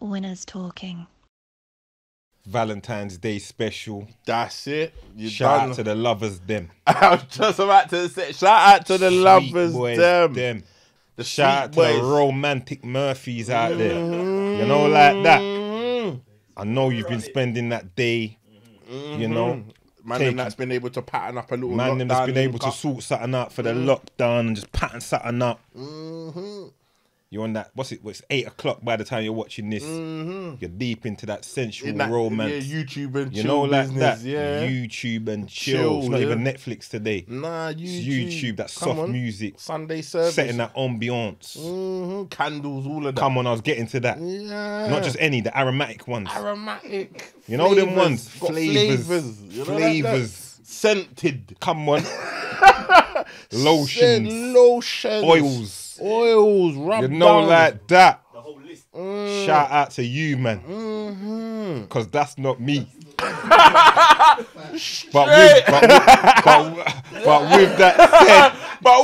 Winners talking. Valentine's Day special. That's it. Shout out to the lovers, them. I was just about to say, shout out to the lovers, boys, them. The shout out to boys. the romantic Murphys out there. You know, like that. I know you've been spending that day, you know. Man, that's been able to pattern up a little man, lockdown. that's been able to sort something out for the lockdown and just pattern something up. You're on that, it's 8 o'clock by the time you're watching this. You're deep into that sensual romance. Yeah, YouTube and chill, you know, like business, that. Yeah. YouTube and chill. It's not even Netflix today. Nah, It's YouTube, that soft music. Sunday service. Setting that ambiance. Candles, all of that. Come on, I was getting to that. Yeah. Not just any, the aromatic ones. Aromatic. You know them ones? Flavors. You know, Flavors. Scented. Come on. Lotions. Lotions. Oils, rub You know, down. like that. The whole list. Shout out to you, man. Because that's not me. but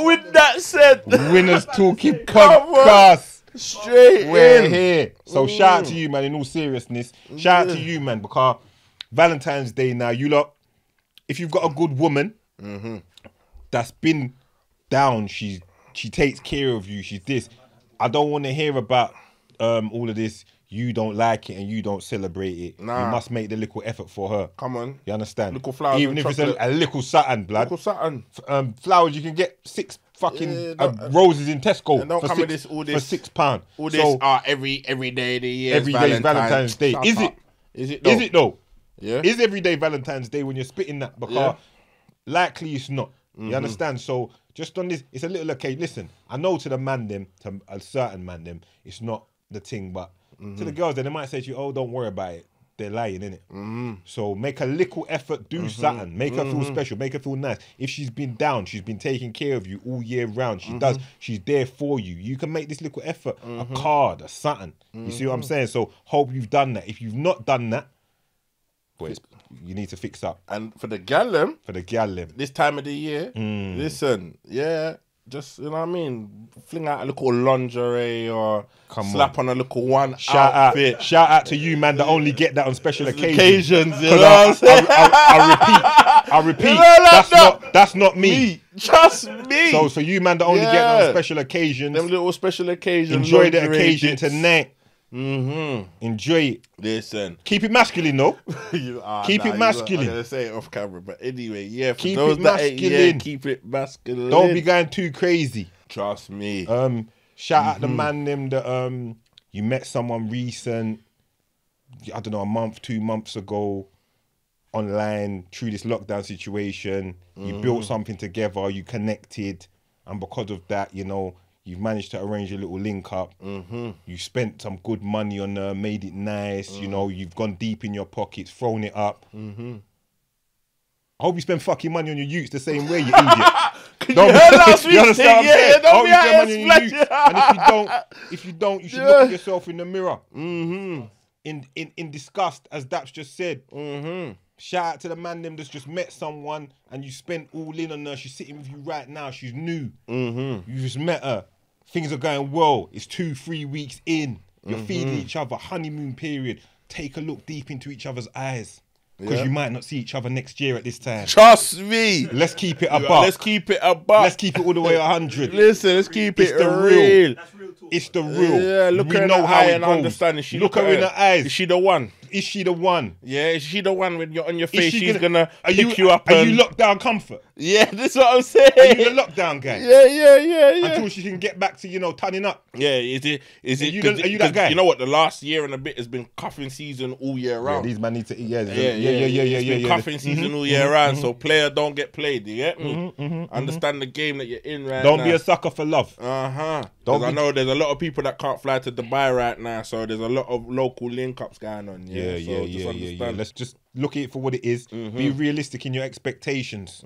with that said, Winners Talking Podcast. We're Here. So shout out to you, man, in all seriousness. Shout out to you, man, because Valentine's Day now, you lot, if you've got a good woman that's been down, she takes care of you, she's this. I don't want to hear about all of this, you don't like it and you don't celebrate it. Nah. You must make the little effort for her. Come on. You understand? Little flowers even and if chocolate. it's a little something, blood. Little something. Flowers, you can get 6 fucking roses in Tesco and don't for come with for £6. £6. All this every day of the year. Every day is Valentine's Day. Shut Is up. it? Is it though? Is it though? Yeah. Is every day Valentine's Day when you're spitting that? Because likely it's not. You understand? So just on this, it's a little occasion. Listen, I know to the man them, to a certain man them, it's not the thing, but to the girls, then they might say to you, oh, don't worry about it. They're lying, innit? So make a little effort, do something. Make her feel special, make her feel nice. If she's been down, she's been taking care of you all year round. She does. She's there for you. You can make this little effort, a card, a something. You see what I'm saying? So hope you've done that. If you've not done that, boys, you need to fix up. And for the gal For the gal them. this time of the year, listen, just, you know what I mean? Fling out a little lingerie or slap on a little outfit. Shout out to you, man, that only get that on special occasions. You know what I'm saying? I repeat, You know, that's not me. Just me. So for you, man, that only get that on special occasions, Them little special occasions. enjoy the lingerie occasion bits. tonight. Enjoy it. Listen. Keep it masculine, though. Keep it masculine. I'm going to say it off camera, but anyway, for Keep those it that ain't, masculine. keep it masculine. Don't be going too crazy. Trust me. Shout out the man them that you met someone recent, I don't know, a month, 2 months ago, online through this lockdown situation. You built something together, you connected, and because of that, you know, you've managed to arrange a little link up. You spent some good money on her, made it nice. You know, you've gone deep in your pockets, thrown it up. I hope you spend fucking money on your utes the same way, you idiot. Don't you understand what I'm saying? don't be I hope out you spend money here on your utes. splashing. And if you don't, you should look at yourself in the mirror. In disgust, as Daps just said. Shout out to the man them that's just met someone and you spent all in on her. She's sitting with you right now. She's new. You just met her. Things are going well. It's 2-3 weeks in. You're feeding each other. Honeymoon period. Take a look deep into each other's eyes. Because you might not see each other next year at this time. Trust me. Let's keep it a buck. Let's keep it a buck. Let's keep it all the way 100. Listen, let's keep It's it the real. That's real talk. It's the real. Yeah, look her in the eye and understand. Look her in the eyes. Is she the one? Is she the one? Yeah, is she the one when you're on your Is face? she She's gonna are pick you up. Are and... you lockdown comfort? Yeah, that's what I'm saying. Are you the lockdown guy? Yeah. Until she can get back to, you know, turning up. Yeah, is it? Are you that guy? You know what? The last year and a bit has been cuffing season all year round. These man need to eat. It's been cuffing season all year round. So player don't get played. You get me? Understand the game that you're in right now. Don't be a sucker for love. Because I know there's a lot of people that can't fly to Dubai right now. So there's a lot of local link ups going on. Yeah. Let's just look at it for what it is. Be realistic in your expectations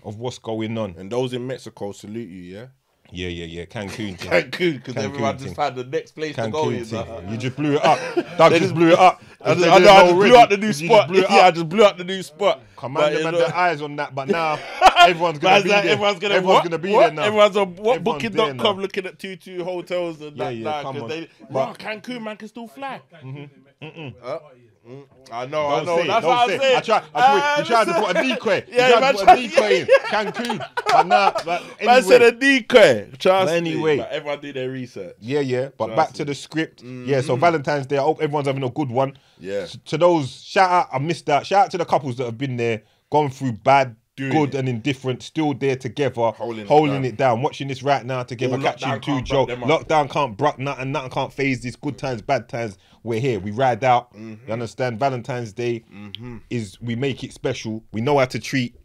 of what's going on. And those in Mexico salute you. Yeah. Yeah. Cancun thing. Cancun, because Cancun everyone thing. just found the next place to go. Cancun thing. You just blew it up. Doug just blew it up. I just blew out the new spot. I just blew out the new spot. Command them had their eyes on that, but now everyone's gonna be there. Everyone's gonna be there now. Everyone's on booking.com looking at 2-2 hotels and that. Yeah, come on. Cancun man can still fly. I know. Don't That's what I'm saying. You tried to put a decoy. You tried to put a decoy in Cancun, but now, anyway. I said a decoy. Trust anyway, me. Everyone did their research. Yeah. But back to the script. Yeah. So Valentine's Day. I hope everyone's having a good one. Yeah. To those, shout out. I missed that. Shout out to the couples that have been there, gone through bad, good, and indifferent, still there together, holding it down, watching this right now together, catching two jokes. Lockdown can't bruck nothing can't phase this. Good times, bad times. We're here. We ride out. You understand? Valentine's Day is we make it special. We know how to treat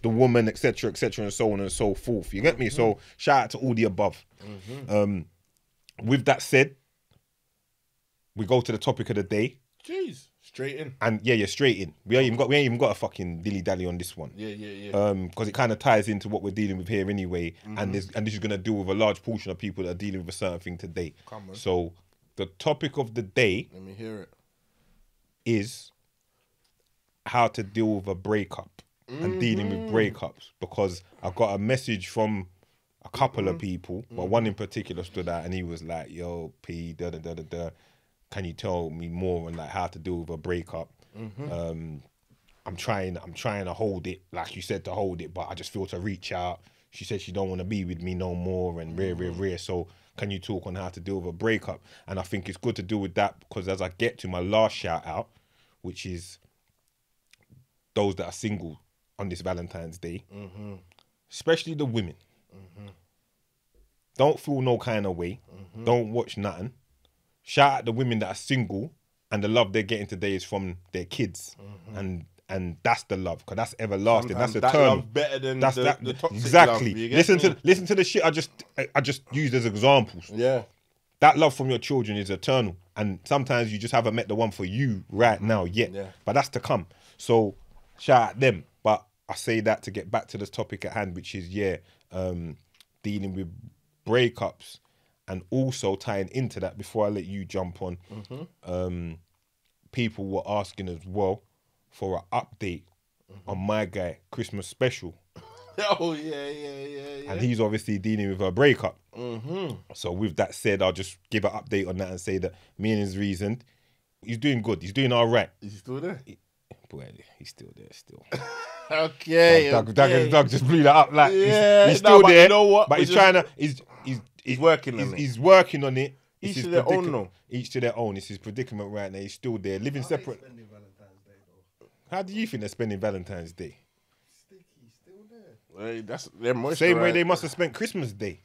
the woman, etc., and so on and so forth. You get me? So shout out to all the above. With that said, we go to the topic of the day. Jeez, straight in. And straight in. We ain't even got a fucking dilly dally on this one. Yeah. Because it kind of ties into what we're dealing with here anyway. And this is gonna deal with a large portion of people that are dealing with a certain thing today. Come on. So the topic of the day. Let me hear it. Is how to deal with a breakup and dealing with breakups, because I got a message from a couple of people, but one in particular stood out and he was like, "Yo, P, can you tell me more on like how to deal with a breakup?" I'm trying to hold it, like you said, to hold it, but I just feel to reach out. She said she don't want to be with me no more and rare. So can you talk on how to deal with a breakup? And I think it's good to deal with that, because as I get to my last shout out, which is those that are single on this Valentine's Day, especially the women, don't feel no kind of way. Don't watch nothing. Shout out the women that are single, and the love they're getting today is from their kids, and that's the love, because that's everlasting. Sometimes that's eternal. That love better than the toxic exactly. love. Listen to the shit I just used as examples. Yeah. That love from your children is eternal, and sometimes you just haven't met the one for you right now yet. Yeah. But that's to come. So shout out them. But I say that to get back to this topic at hand, which is dealing with breakups, and also tying into that, before I let you jump on, people were asking as well for an update on my guy Christmas special. Oh yeah. And he's obviously dealing with a breakup. So with that said, I'll just give an update on that and say that me and his reason, he's doing good. He's doing all right. Is he still there? He's still there still. Okay. Doug just blew that up like he's still but there. You know what? But he's working on it. He's working on it. Each to their own, though. Each to their own. It's his predicament right now. He's still there, living separate. How do you think they're spending Valentine's Day? Hey, that's their moisture. Same way they must have spent Christmas Day.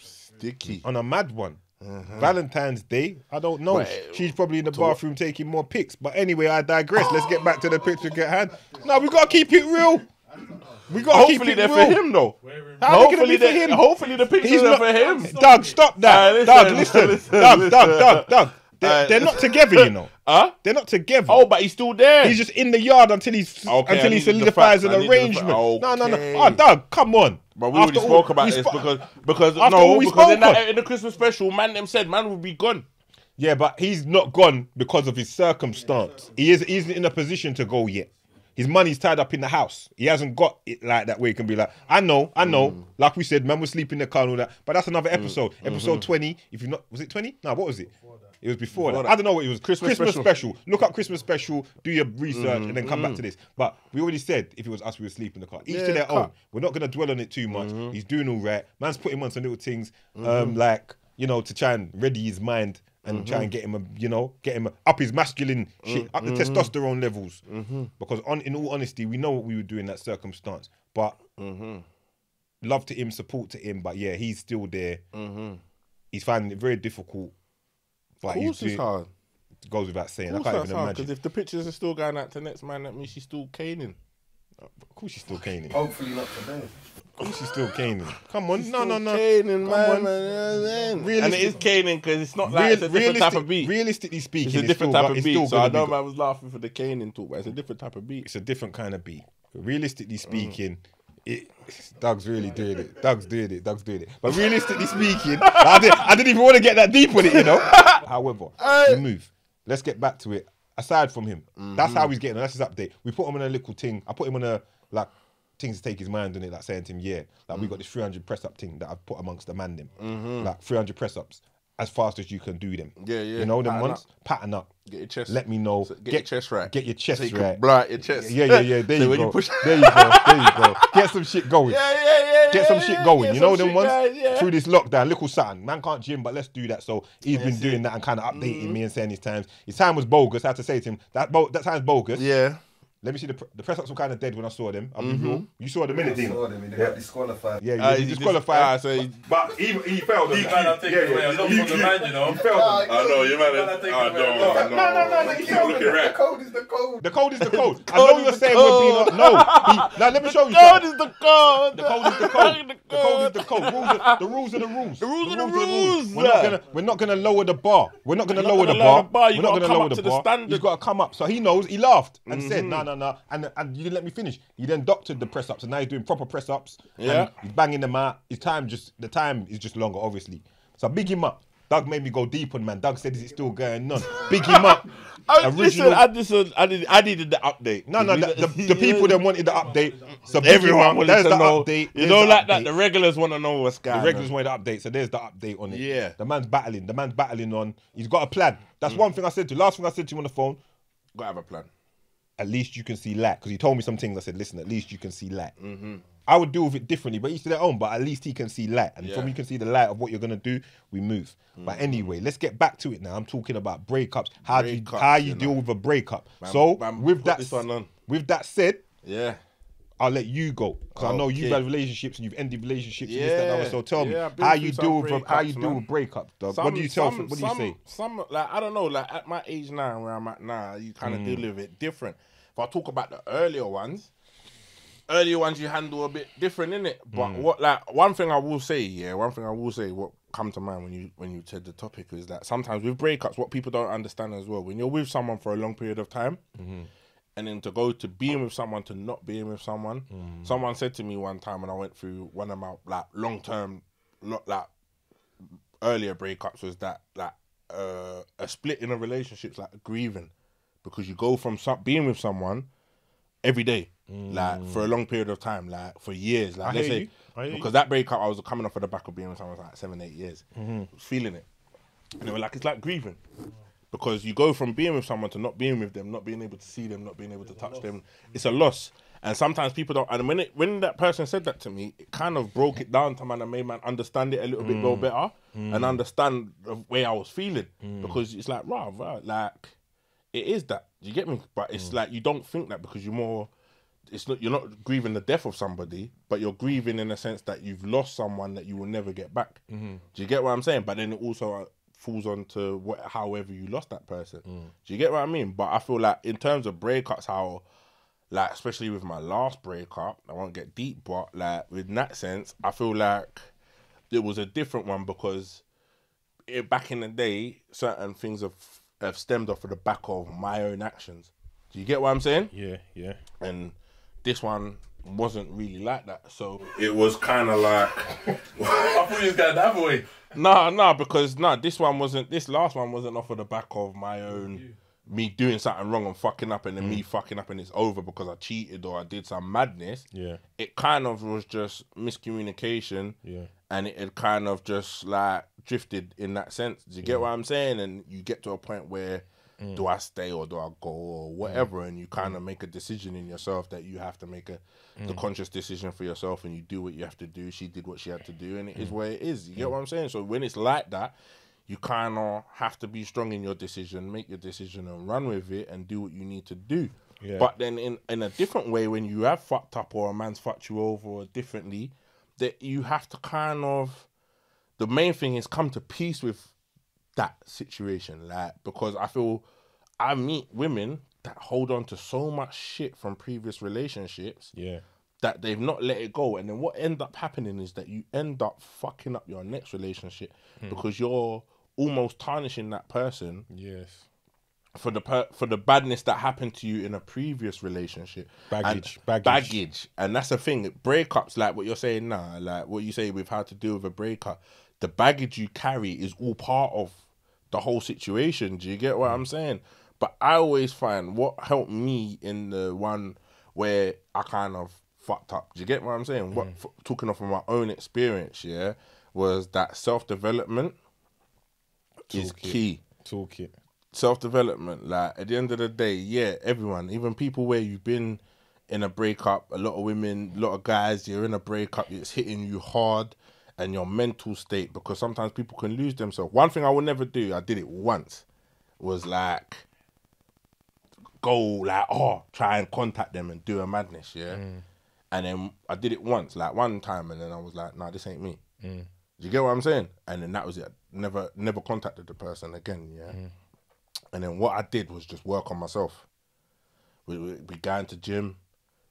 Sticky. On a mad one. Valentine's Day, I don't know. She's probably in the bathroom taking more pics. But anyway, I digress. Let's get back to the picture at hand. No, we got to keep it real. We got to keep it real. Hopefully they're for him, though. Hopefully they're for him. Hopefully the pictures are for him. Doug, stop that. Doug, listen. Doug. They're not together, you know. They're not together. Oh, but he's still there. He's just in the yard until he solidifies an arrangement. No. Oh, Doug, come on. But we already spoke about this because in the Christmas special, man would be gone. Yeah, but he's not gone because of his circumstance. He's in a position to go yet. His money's tied up in the house. He hasn't got it like that where he can be like, I know. Like we said, man was sleeping in the car and all that. But that's another episode. Episode 20. If you're not, was it 20? No, what was it? It was before that. I don't know what it was. Christmas special. Look up Christmas special, do your research, and then come back to this. But we already said if it was us, we would sleep in the car. Each to their own. We're not going to dwell on it too much. He's doing all right. Man's putting on some little things, to try and ready his mind and try and get him up his masculine shit, up the testosterone levels. Because in all honesty, we know what we would do in that circumstance. But love to him, support to him. But yeah, he's still there. He's finding it very difficult. Of course it's hard. It goes without saying. I can't even imagine. Because if the pictures are still going out to next man, that means she's still caning. Of course she's still caning. Hopefully not today. Of course she's still caning. Come on. No. Caning, man. And it is caning because it's not like it's a different type of beat. Realistically speaking, it's a different type of beat. So I know man was laughing for the caning talk, but it's a different type of beat. It's a different kind of beat. Realistically speaking, Doug's really doing it. Doug's doing it. But realistically speaking, I didn't even want to get that deep on it, you know. However, we move. Let's get back to it. Aside from him, that's how he's getting on. That's his update. We put him on a little thing. I put him on a, like, things to take his mind on it, like saying to him, like we got this 300 press up thing that I've put amongst the man them. Like 300 press ups as fast as you can do them. Yeah. You know them ones? Pattern up. Get your chest. Let me know. Get your chest right. Get your chest so you right. Can blow out your chest. Yeah. There you go. There you go. Get some shit going. Get some shit going. You know them ones? Through this lockdown, little something. Man can't gym, but let's do that. So he's been doing that and kind of updating me and saying his times. His time was bogus. I had to say to him, that time's bogus. Yeah. Let me see the press ups were kind of dead when I saw them. I'll be real. You saw them in it, I saw them. They got disqualified. Yeah, he disqualified. But he failed them. You man have taken away a lot from the man, you know. He failed them. I know, you man have taken away. No. Keep looking right. The code is the code. The code is the code. I know you're saying we're being now let me show you. The code is the code. The code is the code. The code is the code. The rules are the rules. The rules are the rules. We're not gonna lower the bar. We're not gonna lower the bar. You gotta come up to the standard. He's got to come up. So he knows. He laughed and said, no. And you didn't let me finish. He then doctored the press ups, and now he's doing proper press ups. Yeah. He's banging them out. The time is just longer, obviously. So big him up. Doug made me go deep on, man. Doug said, is it still going on? Big him up. I needed the update. No, the people that wanted the update. So everyone wanted to know. Update. You know, like that. The regulars want to know what's going on. The regulars wanted the update, so there's the update on it. Yeah. The man's battling on. He's got a plan. That's one thing I said to you. Last thing I said to you on the phone. Gotta have a plan. At least you can see light. Because he told me some things. I said, listen, at least you can see light. I would deal with it differently, but each to their own. But at least he can see light. And from you can see the light of what you're going to do, we move. But anyway, let's get back to it now. I'm talking about breakups. How you deal with a breakup. With that said, I'll let you go. Because I know you've had relationships and you've ended relationships and this, that, and other. So tell me, how you deal with breakups, dog? What do you say? Some, like, I don't know, like at my age now, where I'm at now, you kind of deal with it different. If I talk about the earlier ones you handle a bit different, innit? But one thing I will say, what come to mind when you said the topic is that sometimes with breakups, what people don't understand as well, when you're with someone for a long period of time, and then to go to being with someone to not being with someone, someone said to me one time when I went through one of my like long-term, like earlier breakups, was that like a split in a relationship's like grieving, because you go from being with someone every day. Like for a long period of time, like for years, like let's say, because that breakup I was coming off of the back of being with someone for like 7-8 years, feeling it, and they were like, it's like grieving, because you go from being with someone to not being with them, not being able to see them, not being able to touch them. It's a loss, and sometimes people don't. And when that person said that to me, it kind of broke it down to man and made man understand it a little bit better and understand the way I was feeling, because it's like right, like it is that. Do you get me? But it's like you don't think that because you're more. You're not grieving the death of somebody, but you're grieving in the sense that you've lost someone that you will never get back. Do you get what I'm saying? But then it also falls on to however you lost that person. Do you get what I mean? But I feel like in terms of breakups, how, like, especially with my last breakup, I won't get deep, but like in that sense, I feel like it was a different one because back in the day, certain things have stemmed off of the back of my own actions. Do you get what I'm saying? Yeah. And this one wasn't really like that, so it was kind of like I thought you was going that way. Because this last one wasn't off of the back of my own me doing something wrong and fucking up, and then me fucking up and it's over because I cheated or I did some madness. It kind of was just miscommunication, and it had kind of just like drifted in that sense. Do you get what I'm saying? And you get to a point where do I stay or do I go or whatever, and you kind of make a decision in yourself that you have to make the conscious decision for yourself, and you do what you have to do. She did what she had to do, and it is where it is. You get what I'm saying? So when it's like that, you kind of have to be strong in your decision, make your decision and run with it and do what you need to do. But then in a different way, when you have fucked up or a man's fucked you over or differently, that you have to kind of, the main thing is come to peace with that situation, like, because I meet women that hold on to so much shit from previous relationships that they've not let it go, and then what end up happening is that you end up fucking up your next relationship because you're almost tarnishing that person for the badness that happened to you in a previous relationship. Baggage. And that's the thing. Breakups, like what you're saying now, like what you say with how to deal with a breakup, the baggage you carry is all part of the whole situation. Do you get what I'm saying? But I always find what helped me in the one where I kind of fucked up. Do you get what I'm saying? What talking off of my own experience, yeah, was that self-development is key. Toolkit. Self-development, like at the end of the day, yeah, everyone, even people where you've been in a breakup, a lot of women, a lot of guys, you're in a breakup, it's hitting you hard, and your mental state, because sometimes people can lose themselves. One thing I would never do, I did it once, was like go like, try and contact them and do a madness, yeah. And then I did it once, like one time, and then I was like, nah, this ain't me. Do you get what I'm saying? And then that was it. Never contacted the person again, yeah. And then what I did was just work on myself. We going to gym,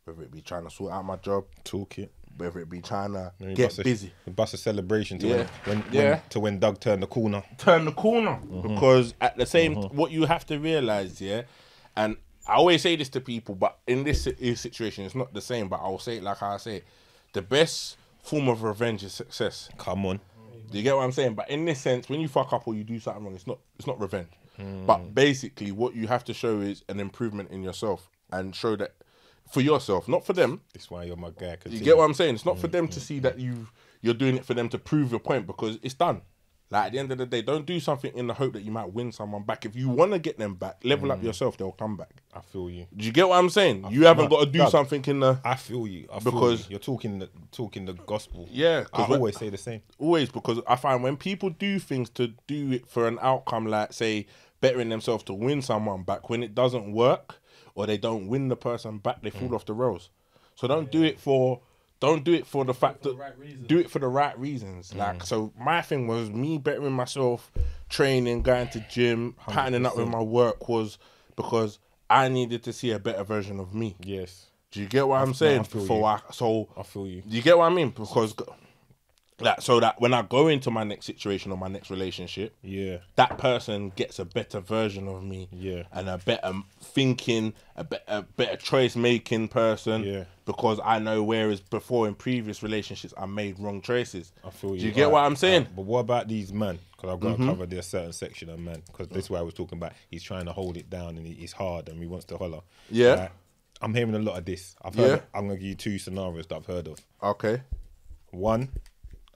whether it be trying to sort out my job, toolkit, whether it be trying to get busy. Bust a celebration to when Doug turned the corner. Because at the same, what you have to realize, yeah, and I always say this to people, but in this situation, it's not the same. But I'll say it like I say, the best form of revenge is success. Come on, do you get what I'm saying? But in this sense, when you fuck up or you do something wrong, it's not revenge. But basically, what you have to show is an improvement in yourself and show that for yourself, not for them. That's why you're my guy. You get what I'm saying? It's not for them to see that you're doing it for them to prove your point, because it's done. Like at the end of the day, don't do something in the hope that you might win someone back. If you want to get them back, level up yourself, they'll come back. I feel you. Do you get what I'm saying? You haven't got to do something in the... I feel you. Because you're talking the gospel. Yeah. I always say the same. Always, because I find when people do things to do it for an outcome, like say bettering themselves to win someone back, when it doesn't work or they don't win the person back, they fall off the rails. So don't do it for the fact that do it for the right reasons. Like, so my thing was me bettering myself, training, going to gym, patterning up with my work, was because I needed to see a better version of me. Yes. Do you get what I'm saying? I feel you. Do you get what I mean? Because like, so that when I go into my next situation or my next relationship, yeah, that person gets a better version of me, yeah, and a better thinking, a better choice making person, yeah. Because I know, whereas before in previous relationships I made wrong choices. I feel you. Do you get what I'm saying? But what about these men? Because I've got to cover this certain section of men. Because this is what I was talking about. He's trying to hold it down and it's hard and he wants to holler. Yeah. I'm hearing a lot of this. I've heard. I'm gonna give you two scenarios that I've heard of. Okay. One,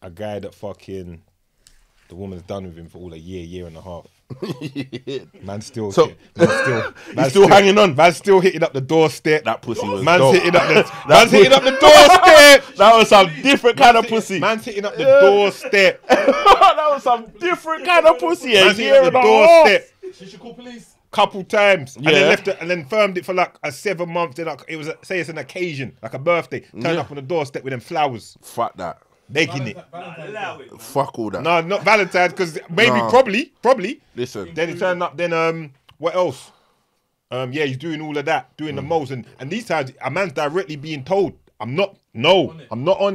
a guy that fucking the woman's done with him for all a year and a half. Man's still hanging on. Man's still hitting up the doorstep. That pussy was man's dope. hitting up the doorstep. That was some different kind of pussy. Man's hitting up the doorstep. That was some different kind of pussy. Man's hitting up the doorstep. She should call police. Couple times, and then left it, and then firmed it for like a 7 months. Then it was say it's an occasion, like a birthday. Turn up on the doorstep with them flowers. Fuck that. Begging it. Fuck all that. No, not Valentines, because maybe probably. Listen. Then he turned up. Then what else? Yeah, he's doing all of that, doing the most, and these times a man's directly being told, I'm not on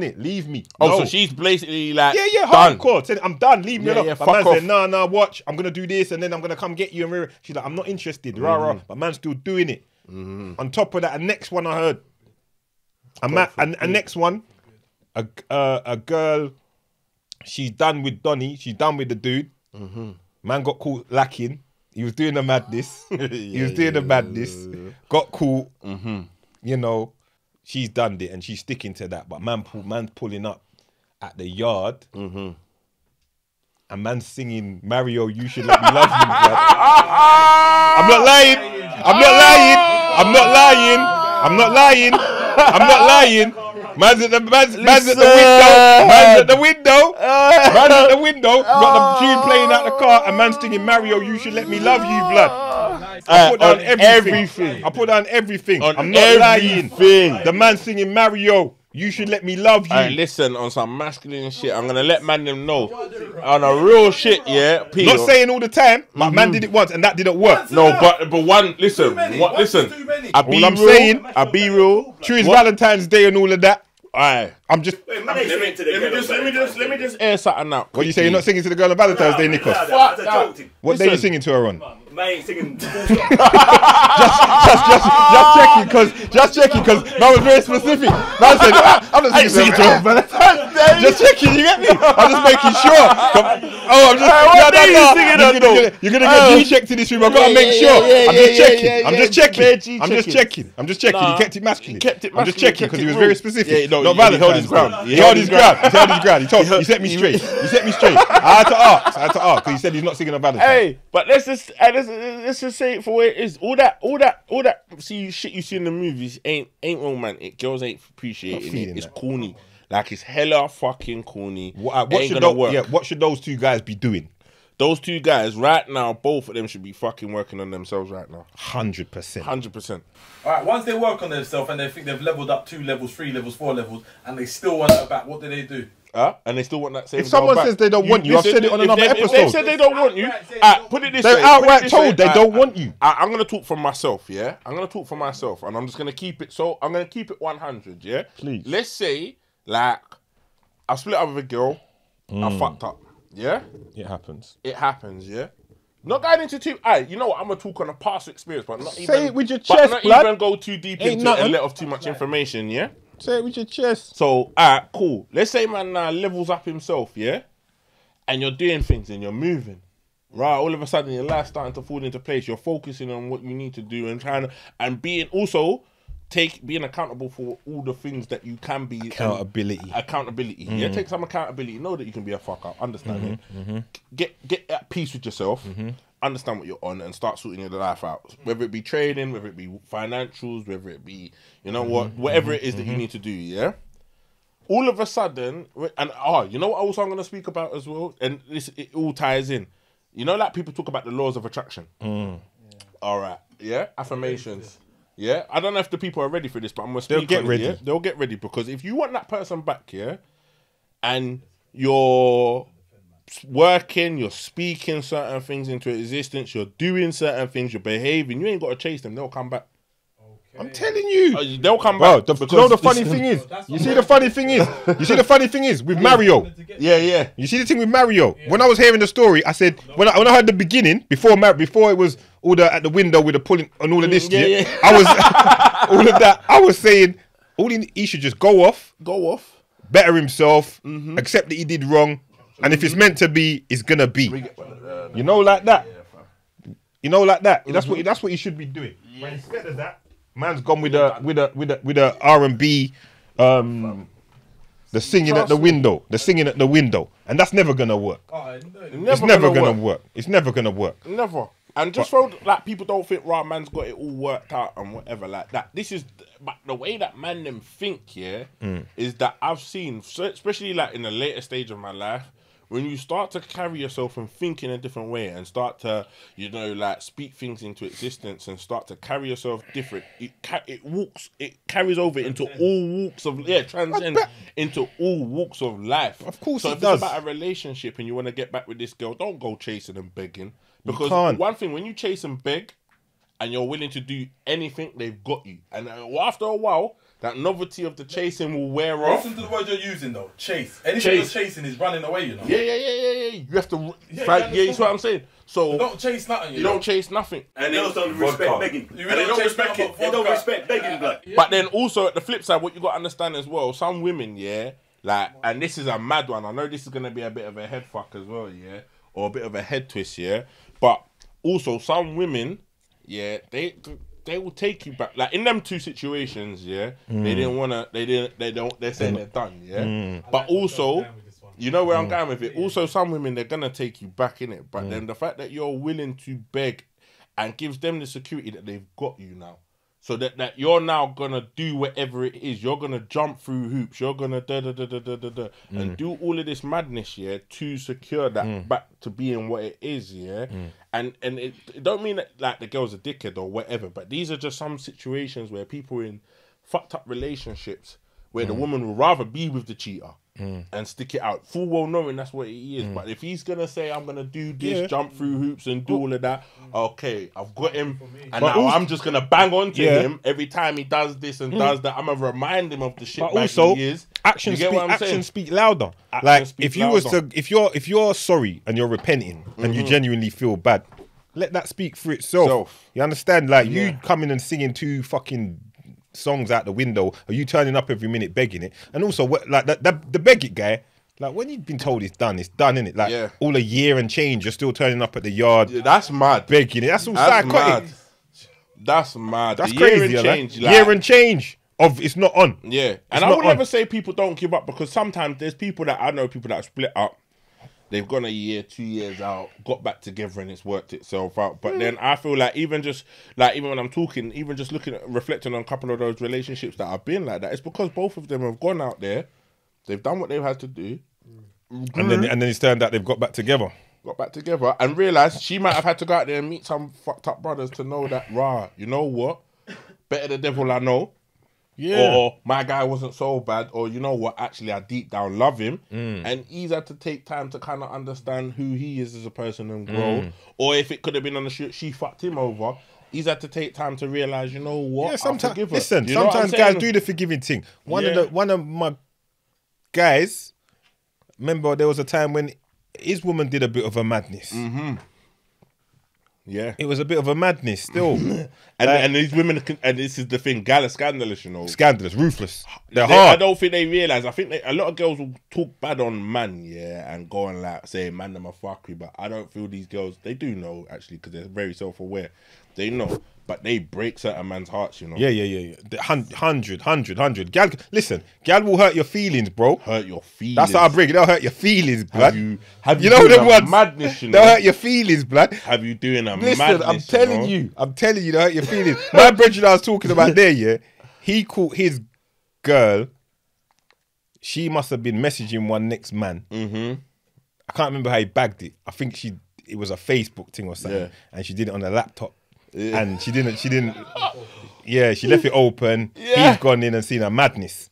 it. Leave me. Oh, no. so she's basically like, done. Hardcore. Said, I'm done. Leave me alone. Yeah, but man fuck said, nah, watch. I'm gonna do this, and then I'm gonna come get you. And she's like, I'm not interested. Rah. But man's still doing it. On top of that, a next one I heard, a next one, a girl. She's done with Donnie. She's done with the dude. Man got caught lacking. He was doing the madness. Got caught. You know. She's done it and she's sticking to that. But man's pulling up at the yard and man's singing, Mario, you should let me love you. I'm not lying. Man's at the window. Got the tune playing out the car and man's singing, Mario, you should let me love you, blood. I put down everything. I'm not lying. The man singing Mario, you should let me love you. Alright, listen, on some masculine shit, I'm gonna let man them know. On a real shit, yeah. Peter. Not saying all the time, but man did it once and that didn't work. No, but one, listen. I be real. True, it's Valentine's Day and all of that. Aye. I'm just. Wait, man, ain't singing to the girl on Let me just air something out. What you say? You're not singing to the girl on Valentine's Day, Nikos? That's a joke thing. What day are you singing to her on? Man ain't singing. Just checking, because man was very specific. Man said, I'm not singing to her on Valentine's Day. Just checking, you get me? I'm just making sure. Oh, I'm just. You're gonna get G-checked in this room. I've got to make sure. I'm just checking. I'm just checking. He kept it masculine. I'm just checking because he was very specific. Not Valentine's. He held his ground. He set me straight. I had to ask because he said he's not singing on Valentine's. Hey, but let's just say it for what it is. All that shit you see in the movies ain't romantic. Girls ain't appreciating it. It's corny. Like, it's hella fucking corny. What should those two guys be doing? Those two guys right now, both of them should be fucking working on themselves right now. 100%. 100%. All right, once they work on themselves and they think they've leveled up 2 levels, 3 levels, 4 levels, and they still want that back, what do? And they still want that same. If someone says they don't want you, I've said it on another episode. If they said they don't want you, put it this way. They're outright told they don't want you. I'm gonna talk for myself, yeah. I'm gonna talk for myself, and I'm just gonna keep it. So I'm gonna keep it 100, yeah. Please. Let's say, like, I split up with a girl, I fucked up, yeah. It happens. It happens, yeah. Not going into too. You know what? I'm gonna talk on a past experience, but not even. Say it with your chest, but not blood. even go too deep Ain't into nothing. it and let off too much information, yeah. Say it with your chest. So, cool. Let's say man levels up himself, yeah? And you're doing things and you're moving. Right? All of a sudden your life's starting to fall into place. You're focusing on what you need to do and being accountable for all the things that you can be. Accountability. Yeah, take some accountability. Know that you can be a fuck up. Understand it. Get at peace with yourself. Understand what you're on and start sorting your life out. Whether it be trading, whether it be financials, whether it be, you know whatever it is that you need to do, yeah? All of a sudden, and you know what else I'm going to speak about as well? And it all ties in. You know, like people talk about the laws of attraction. All right, yeah? Affirmations. Yeah? I don't know if the people are ready for this, but I'm going to speak. They'll get ready. Yeah? They'll get ready, because if you want that person back, yeah, and you're working, you're speaking certain things into existence, you're doing certain things, you're behaving, you ain't got to chase them, they'll come back. I'm telling you. They'll come back. You know the funny thing is? You see the funny thing is with Mario? Yeah. You see the thing with Mario? When I was hearing the story, I said, when I heard the beginning, before it was all the at the window with the pulling and all of this, I was all of that. I was saying, he should just go off, better himself, accept that he did wrong, and if it's meant to be, it's gonna be. You know, like that. That's what he should be doing. But instead of that, man's gone with a R&B, the singing at the window, and that's never gonna work. It's never gonna work. Never. And just so like people don't think, right, man's got it all worked out and whatever like that. But the way that man them think, is that I've seen, especially like in the later stage of my life, when you start to carry yourself and think in a different way and start to, like speak things into existence and start to carry yourself different, it carries over into all walks of, transcend into all walks of life. Of course so it if does. it's about a relationship and you want to get back with this girl, don't go chasing and begging. Because one thing, when you chase and beg and you're willing to do anything, they've got you. And after a while, that novelty of the chasing will wear off. Listen to the word you're using though. Chase. Anything you're chasing is running away, you know. Yeah. You have to. That's what I'm saying. So don't chase nothing. You don't chase nothing. And they also don't respect begging. You really don't respect it. They don't respect begging, blood. But then also at the flip side, what you got to understand as well, some women, like, and this is a mad one. I know this is gonna be a bit of a head fuck as well, or a bit of a head twist, But also some women, they will take you back. Like in them two situations, they didn't wanna. They're saying they're done, But also, you know where I'm going with it. Also, some women, they're gonna take you back in it. But then the fact that you're willing to beg and gives them the security that they've got you now. So that you're now gonna do whatever it is. You're gonna jump through hoops. You're gonna and do all of this madness, to secure that back to being what it is, And it don't mean that like the girl's a dickhead or whatever. But these are just some situations where people in fucked up relationships where the woman would rather be with the cheater and stick it out, full well knowing that's what he is. But if he's gonna say, I'm gonna do this, jump through hoops and do all of that, okay, I've got him, and But now also- I'm just gonna bang on to him every time he does this and does that. I'm gonna remind him of the shit But bag also, he is. actions You get speak. what I'm saying? Actions speak louder. Actions Like speak if you was louder. to, if you're sorry and you're repenting and you genuinely feel bad, let that speak for itself. Self. You understand? Like you coming and singing 2 fucking songs out the window, or you turning up every minute begging it, and also like the beg it guy. Like when you've been told it's done, innit? Like all a year and change, you're still turning up at the yard Yeah, that's mad. begging it. That's all That's psychotic. mad. That's mad. That's The crazy. Year and yeah, change. like, year and change of it's not on. Yeah, and I not would on. never say people don't give up, because sometimes there's people that I know, people that split up, they've gone a year, 2 years out, got back together, and it's worked itself out. But then I feel like even when I'm talking, even just looking at, reflecting on a couple of those relationships that have been like that, it's because both of them have gone out there, they've done what they've had to do, And then it's turned out they've got back together. got back together, and realised she might have had to go out there and meet some fucked up brothers to know that, you know what? Better the devil I know. Yeah. Or my guy wasn't so bad, or you know what, actually I deep down love him. And he's had to take time to kind of understand who he is as a person and grow. Or if it could have been on the shoot, she fucked him over, he's had to take time to realise, you know what, Yeah, sometimes forgive her. listen. You know what I'm Sometimes guys saying? do the forgiving thing. One Yeah. of my guys. Remember, there was a time when his woman did a bit of a madness. Yeah. It was a bit of a madness still. And these women, and this is the thing, gal are scandalous, you know. Scandalous, ruthless. They're I hard. don't think they realise. I think a lot of girls will talk bad on man, and go and like say man them a fuckery, but I don't feel these girls, they do know actually, because they're very self-aware. They know, but they break certain man's hearts, you know. Yeah. 100. Gal, listen, gal will hurt your feelings, bro. Hurt your feelings. That's how I break it. They'll hurt your feelings, blood. Have You know doing them a ones. madness, you know. They'll hurt your feelings, blood. Have you doing a Listen, madness? I'm telling you, they'll hurt your feelings. My brethren I was talking about there, yeah, he caught his girl. She must have been messaging one next man. I can't remember how he bagged it. I think it was a Facebook thing or something, and she did it on a laptop. And she didn't. Yeah, she left it open. Yeah. He's gone in and seen a madness.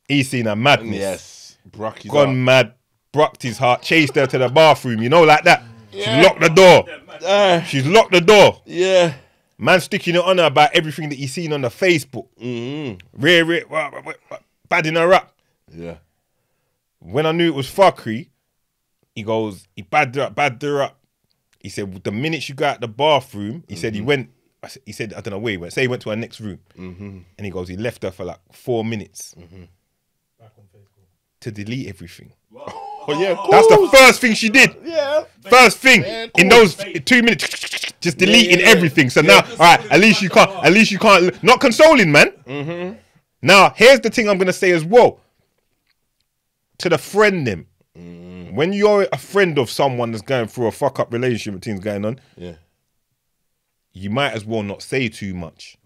He's seen a madness. Yes, Brocky's Gone mad, brocked his heart, chased her to the bathroom, you know, like that. She locked the door. She's locked the door. Yeah. Man sticking it on her about everything that he's seen on the Facebook. Badding her up. Yeah. When I knew it was fuckery, he badded her up. He said, the minute she got out the bathroom, he said he went, he said, I don't know where he went. Say he went to her next room. And he goes, he left her for like 4 minutes. Back on Facebook. To delete everything. Oh yeah, cool. That's the first thing she did. Yeah. First thing in cool. those 2 minutes, just deleting yeah. everything. So now, all right, at least you can't. Not consoling, man. Now, here's the thing I'm gonna say as well. To the friend them, when you're a friend of someone that's going through a fuck up relationship with things going on, you might as well not say too much.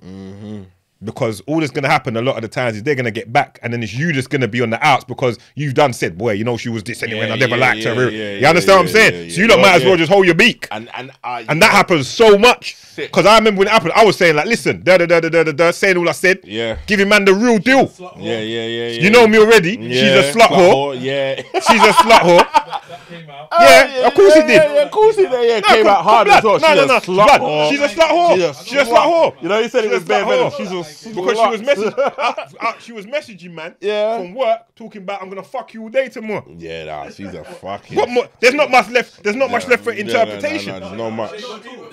Because all that's going to happen a lot of the times is they're going to get back, and then it's you that's going to be on the outs because you've done said, boy, you know she was this anyway, and I never liked her. You understand what I'm saying? So you lot might as well just hold your beak. And that happens so much. Because I remember when it happened, I was saying like, listen, saying all I said. Yeah. Giving man the real deal. Yeah. You know me already. She's a slut whore. Yeah. She's a slut whore. That came out. Yeah, of course it did. Yeah, of course it did. Yeah, No, came out hard as well. No. She's a slut whore. She's a slut whore. She's a slut whore. You know, you said it She's was a bare slut venom. whore. She's a Because she was messaging, she was messaging man from work talking about I'm gonna fuck you all day tomorrow. Yeah, nah, she's a fucking. What more? There's not much left. There's not much left for interpretation. No, there's not much.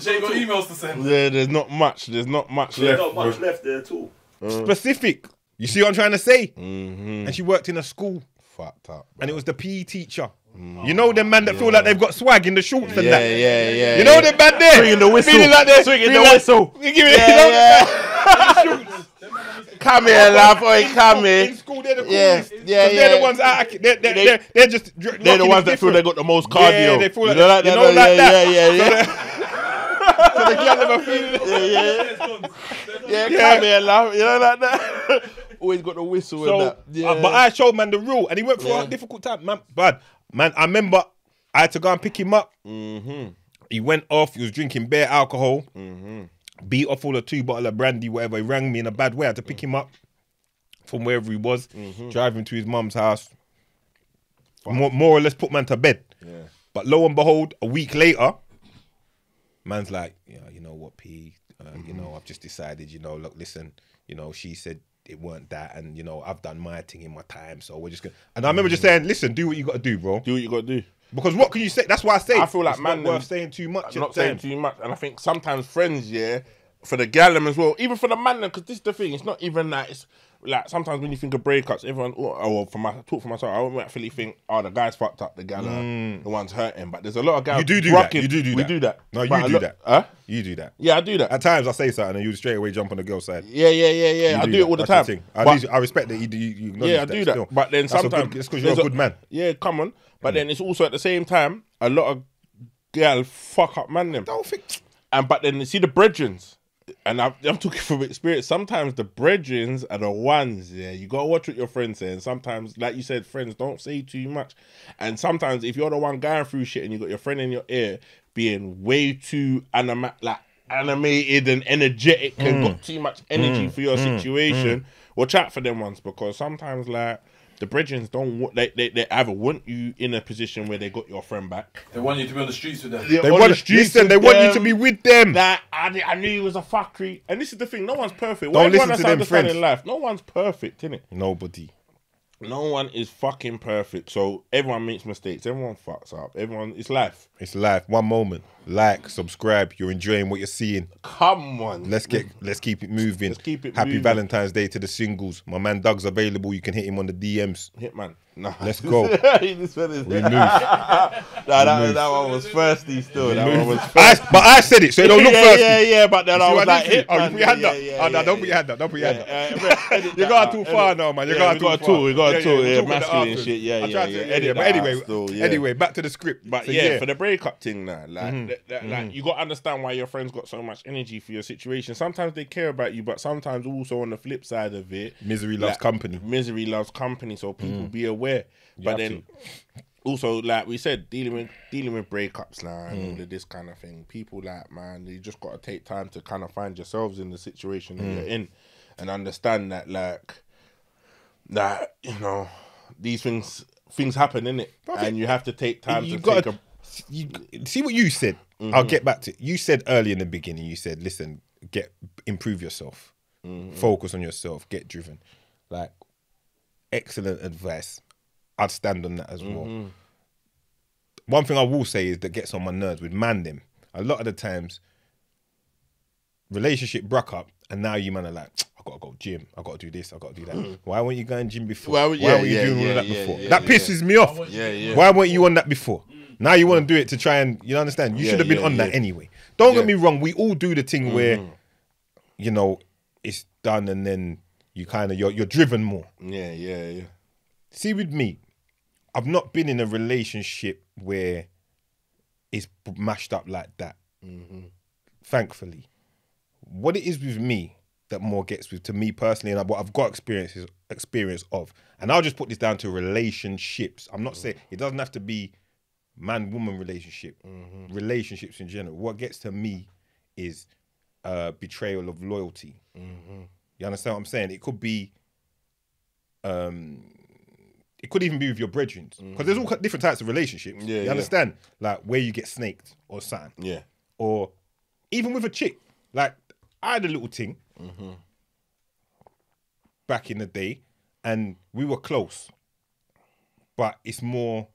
Shay got emails to send. Yeah, there's not much. There's not much There's left. not much left there at all. Specific. You see what I'm trying to say? And she worked in a school, Fucked up. and it was the PE teacher. You know them man that feel like they've got swag in the shorts and that. Yeah. You know them man there. Swinging the whistle. Feeling like they're Swinging feeling the like- whistle. You give it. You know them man. Come here, love. Boy, come In here. school, they're the Yeah, coolest. yeah, 'Cause they're yeah. the ones out. They're just. They're the ones that feel they got the most cardio. Yeah, they feel like you know, like you that. know, like that. Yeah. So the girl never feeling. Yeah, come here, love. You know, like that. Always got the whistle So, and that. Yeah. but I showed man the rule, and he went through a difficult time, man. But man, I remember I had to go and pick him up. He went off. He was drinking bare alcohol. Beat off all the 2 bottles of brandy, whatever. He rang me in a bad way. I had to pick him up. from wherever he was, driving to his mum's house, more or less put man to bed. Yeah. But lo and behold, a week later, man's like, yeah, you know what, P, you know, I've just decided, you know, look, listen, you know, she said it weren't that, and you know, I've done my thing in my time, so we're just gonna. And I remember just saying, listen, do what you got to do, bro. Do what you got to do. Because what can you say? That's why I say I feel like it's man, not worth saying too much. Not saying too much, and I think sometimes friends, for the gallum as well, even for the man, because this is the thing. It's not even that. It's like sometimes when you think of breakups, everyone, talk for myself, I won't actually think, oh, the guy's fucked up, the gal, the one's hurting. But there's a lot of guys. You do that. You do that. We do that. No, you But do that. Huh? You do that. Yeah, I do that. At times I say something and you straight away jump on the girl's side. Yeah. I do it all the That's time. your thing. I respect that you acknowledge Yeah, I do that. still. But then That's sometimes it's because you're a good man. Yeah, come on. But then it's also at the same time a lot of gal fuck up man them. Don't think. But then you see the brethrens, and I'm talking from experience. Sometimes the brethrens are the ones. Yeah, you gotta watch what your friends say. And sometimes, like you said, friends don't say too much. And sometimes if you're the one going through shit and you got your friend in your ear being way too animated and energetic and got too much energy for your situation, watch out for them ones, because sometimes like the brethrens they either want you in a position where they got your friend back. They want you to be on the streets with them. They want you to be with them. That I knew he was a fuckery. And this is the thing, no one's perfect. Don't listen Everyone to has them understand friends. in life. No one's perfect, innit? Nobody. No one is fucking perfect. So everyone makes mistakes. Everyone fucks up. It's life. It's life. One moment. Like, subscribe. You're enjoying what you're seeing. Come on. Let's keep it moving. Let's keep it Happy moving. Valentine's Day to the singles. My man Doug's available. You can hit him on the DMs. Hitman. Nah. Let's go. This one is- We move. that one was thirsty still. That one was thirsty. But I said it, so it don't look thirsty. Yeah, but then You I see was what I like, did for you? Oh, you Hitman. put your hand up. Yeah, Oh, no, don't put your hand up. Don't put your hand up. You're going too far now, man. You're going too far. We got to talk. Yeah, we'll talk about masculine it after. shit. Yeah. But anyway, back to the script. But So, yeah, for the breakup thing now, like you got to understand why your friends got so much energy for your situation. Sometimes they care about you, but sometimes also on the flip side of it, misery loves company. Misery loves company, so people be aware. But then also, like we said, dealing with breakups now and all of this kind of thing, people like, man, you just got to take time to kind of find yourselves in the situation that you're in and understand that, like, that, you know, these things happen, innit? And you have to take time see what you said. I'll get back to it. You said early in the beginning, you said, listen, improve yourself, focus on yourself, get driven. Like, excellent advice. I'd stand on that as well. One thing I will say is that gets on my nerves with man them. A lot of the times, relationship broke up, and now you man are like, I gotta go gym, I gotta do this, I gotta do that. Why weren't you going gym before? Why weren't you doing all of that before? That pisses me off. Why weren't you on that before? Now you want to do it to try and, you understand? You should have been on that anyway. Don't get me wrong, we all do the thing where, you know, it's done and then you kind of, you're driven more. Yeah. See, with me, I've not been in a relationship where it's mashed up like that. Thankfully. What it is with me that more gets with, to me personally, and what I've got experience of, and I'll just put this down to relationships. I'm not saying, it doesn't have to be man-woman relationship. Relationships in general. What gets to me is betrayal of loyalty. You understand what I'm saying? It could be... it could even be with your brethren, because there's all different types of relationships. You understand? Like where you get snaked or something. Yeah. Or even with a chick. Like I had a little thing back in the day, and we were close, but it's more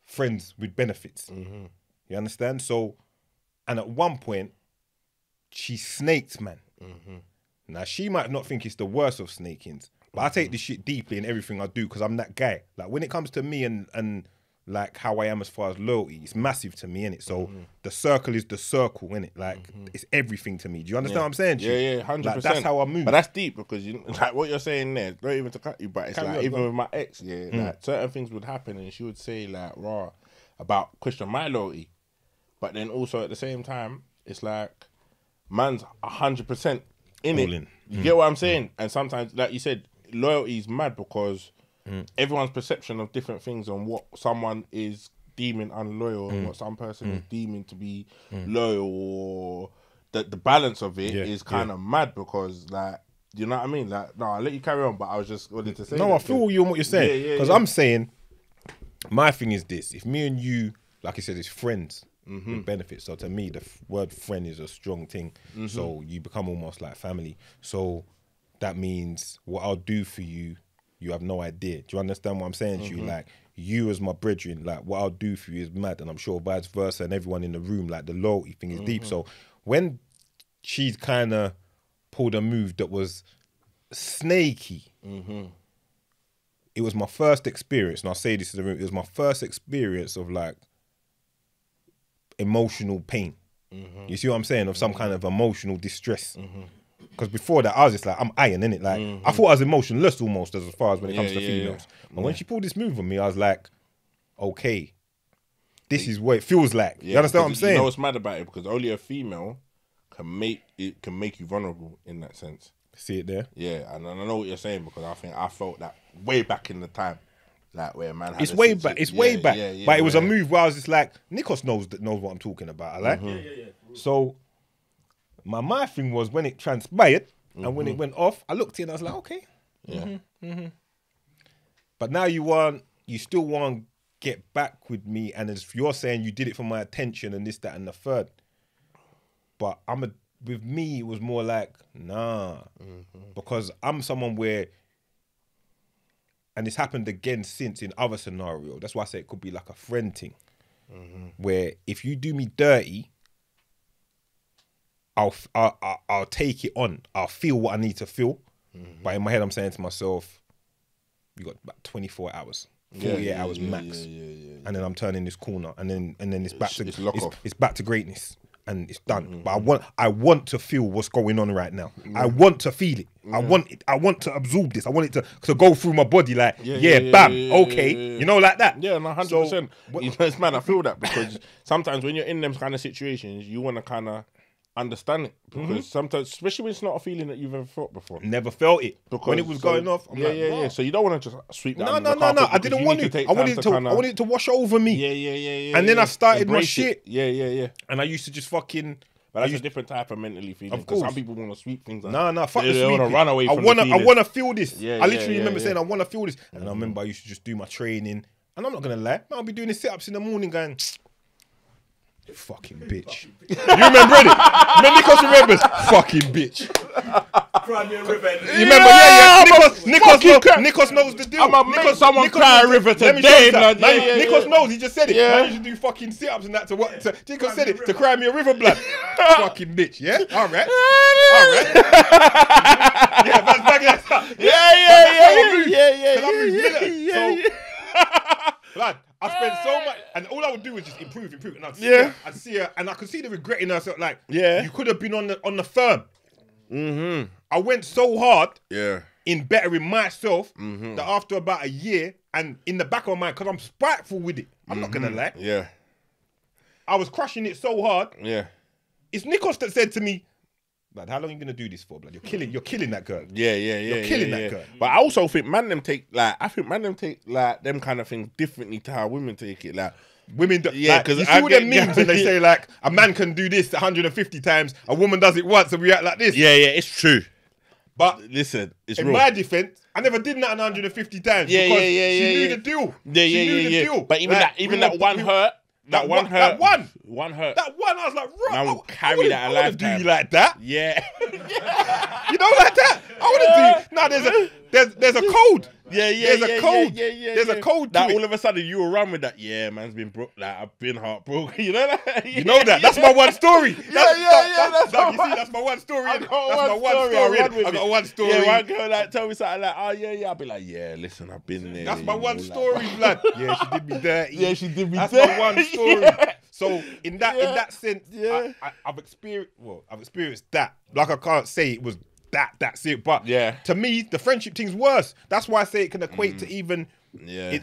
friends with benefits. You understand? So, and at one point, she snaked, man. Now she might not think it's the worst of snakings, but I take this shit deeply in everything I do because I'm that guy. Like when it comes to me and like how I am as far as loyalty, it's massive to me, innit? So the circle is the circle, innit? Like it's everything to me. Do you understand what I'm saying? Yeah, 100%. Like, that's how I move. But that's deep because you like what you're saying there. Not even to cut you, but it's like even with my ex, like certain things would happen and she would say like raw about question my loyalty, but then also at the same time it's like man's 100% in it. You get what I'm saying? And sometimes, like you said, loyalty is mad because everyone's perception of different things and what someone is deeming unloyal and what some person is deeming to be loyal, or the balance of it is kind of mad because like You know what I mean? Like, no, I'll let you carry on, but I was just wanted to say. No, I feel you on what you're saying. Yeah, Because I'm saying, my thing is this. If me and you, like I said, is friends with benefits. So to me, the word friend is a strong thing. So you become almost like family. So that means what I'll do for you, you have no idea. Do you understand what I'm saying to you? Like, you as my brethren, like, what I'll do for you is mad. And I'm sure vice versa and everyone in the room, like, the loyalty thing is deep. So when she's kind of pulled a move that was snaky, it was my first experience, and I'll say this in the room, it was my first experience of, like, emotional pain. You see what I'm saying? Of some kind of emotional distress. Because before that, I was just like, I'm iron, innit? Like, I thought I was emotionless almost as far as when it comes to females. But when she pulled this move on me, I was like, okay, this is what it feels like. You understand what I'm saying? You know what's mad about it? Because only a female can make you vulnerable in that sense. See it there? Yeah, and I know what you're saying, because I think I felt that way back in the time. Like, where a man had It's a way sense back. of- It's yeah, way back. yeah, yeah, But it was a where- move where I was just like, Nikos knows what I'm talking about. I like. So my thing was when it transpired and when it went off, I looked in. I was like, okay. Yeah. But now you still want to get back with me, and as you're saying, you did it for my attention and this, that, and the third. But with me, it was more like, nah, because I'm someone where. And it's happened again since in other scenario. That's why I say it could be like a friend thing. Where if you do me dirty, I'll take it on. I'll feel what I need to feel. But in my head, I'm saying to myself, you got about 24 hours, 48 hours max. And then I'm turning this corner, and then it's back to it's back to greatness. And it's done. But I want to feel what's going on right now. I want to feel it. I want to absorb this. I want it to go through my body like, bam, okay. You know, like that. Yeah, no, 100%. You know, it's mad, I feel that, because sometimes when you're in them kind of situations, you want to kind of understand it. Because sometimes, especially when it's not a feeling that you've ever felt before. Never felt it. Because when it was going off, I'm like, yeah. So you don't want to just sweep that No. under the carpet, I because didn't you want need it. take I time wanted it to wash over me. Yeah. And then I started my Embrace shit. it. Yeah. And I used to just fucking. But that's a different type of mentally feeling. Of course. Some people want to sweep things like No, fuck the They want to sweeping. run away from I the feeling. want to feel this. Yeah, I literally yeah, remember yeah. saying, I want to feel this. And I remember I used to just do my training. And I'm not going to lie. I'll be doing the sit-ups in the morning going, fucking bitch. You remember it? Nikos remembers? Fucking bitch. Cry me a river. You remember? Yeah. Nikos knows the deal. I'ma make someone cry a river Let me show today, you that. blood. Man, Yeah. Nikos knows. He just said it. Yeah. Man, you should do fucking sit-ups and that to what? Nikos said it. To cry me a river, blood. Fucking bitch. Yeah? All right. Yeah, that's back that stuff. So, lad, I spent so much, and all I would do was just improve, and I'd see her, and I could see the regret in her. So, like, you could have been on the firm. I went so hard in bettering myself that after about a year, and in the back of my mind, because I'm spiteful with it, I'm not gonna lie, Yeah. I was crushing it so hard. Yeah. It's Nikos that said to me, "Blood, how long are you gonna do this for, blood? You're killing that girl." Yeah. You're killing that girl. But I also think man them take like them kind of things differently to how women take it. Like Women, Yeah, like, 'cause you see I all get- them memes and they say like a man can do this 150 times, a woman does it once, and we act like this. yeah, it's true. But Listen, it's in real. my defense, I never did that 150 times Yeah, because yeah, she knew yeah. the deal. Yeah, She knew the deal. But even Like, even we that one hurt. That one hurt. One hurt. That one, I was like, right. Man will carry that a I wouldn't do lifetime. you like that. Yeah. You know, like that. I wouldn't do you. No, there's a code. There's a code. There's a code to that it. all of a sudden you will run with that. Yeah, man's been broke. Like I've been heartbroken. You know that. You know that. That's my one story. That's That's my one story. I innit? got That's my one one story, story. I run innit? with I got it. one story. Yeah, one girl like tell me something like, oh yeah. I'll be like, yeah, listen, I've been there. That's my you one know, story, like- blood. Yeah, she did me dirty. Yeah, she did me That's dirty. my one story. Yeah. So in that sense, Yeah. I've experienced that. Like I can't say it was that's it. But Yeah. to me, the friendship thing's worse. That's why I say it can equate to even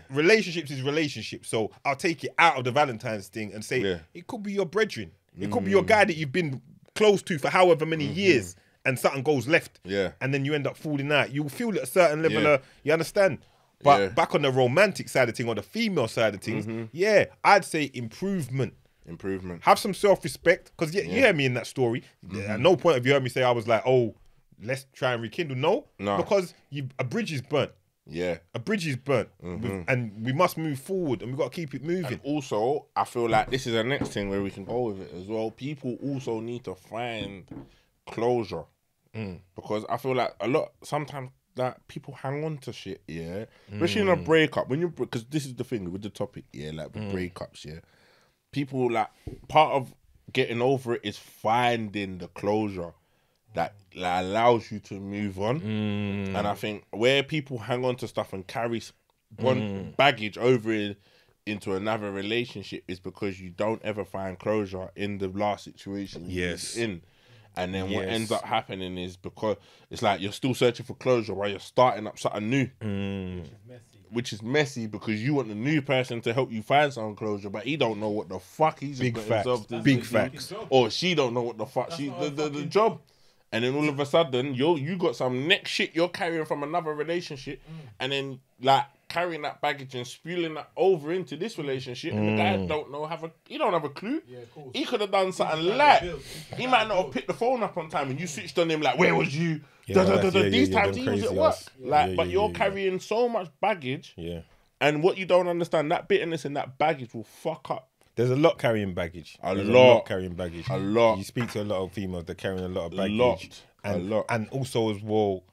relationships is relationships. So I'll take it out of the Valentine's thing and say it could be your brethren. It could be your guy that you've been close to for however many years, and something goes left. Yeah. And then you end up falling out. You feel at a certain level of, you understand? But back on the romantic side of things or the female side of things, I'd say improvement. Improvement. Have some self-respect, because you hear me in that story. At no point have you heard me say I was like, oh, let's try and rekindle. No, because a bridge is burnt. Yeah. A bridge is burnt, and we must move forward, and we've got to keep it moving. And also, I feel like this is the next thing where we can go with it as well. People also need to find closure, because I feel like sometimes that people hang on to shit, yeah. Especially in a breakup, because this is the thing with the topic, yeah, like with breakups, yeah. People like part of getting over it is finding the closure that allows you to move on. And I think where people hang on to stuff and carry one baggage over into another relationship is because you don't ever find closure in the last situation you was in. And then what ends up happening is because it's like you're still searching for closure while you're starting up something new. Which is messy because you want the new person to help you find some closure, but he don't know what the fuck he's Big got facts. himself to Big do. facts. Or she don't know what the fuck the job. And then all of a sudden you got some next shit you're carrying from another relationship, and then like carrying that baggage and spewing that over into this relationship, and the guy he don't have a clue. Yeah, of course. He could have done something like he might not have picked the phone up on time, and you switched on him like, where was you? These times he was at work. But you're carrying so much baggage. Yeah. And what you don't understand, that bitterness and that baggage will fuck up. There's a lot carrying baggage. A lot carrying baggage. A lot. You speak to a lot of females, they're carrying a lot of baggage. A lot. And also as well,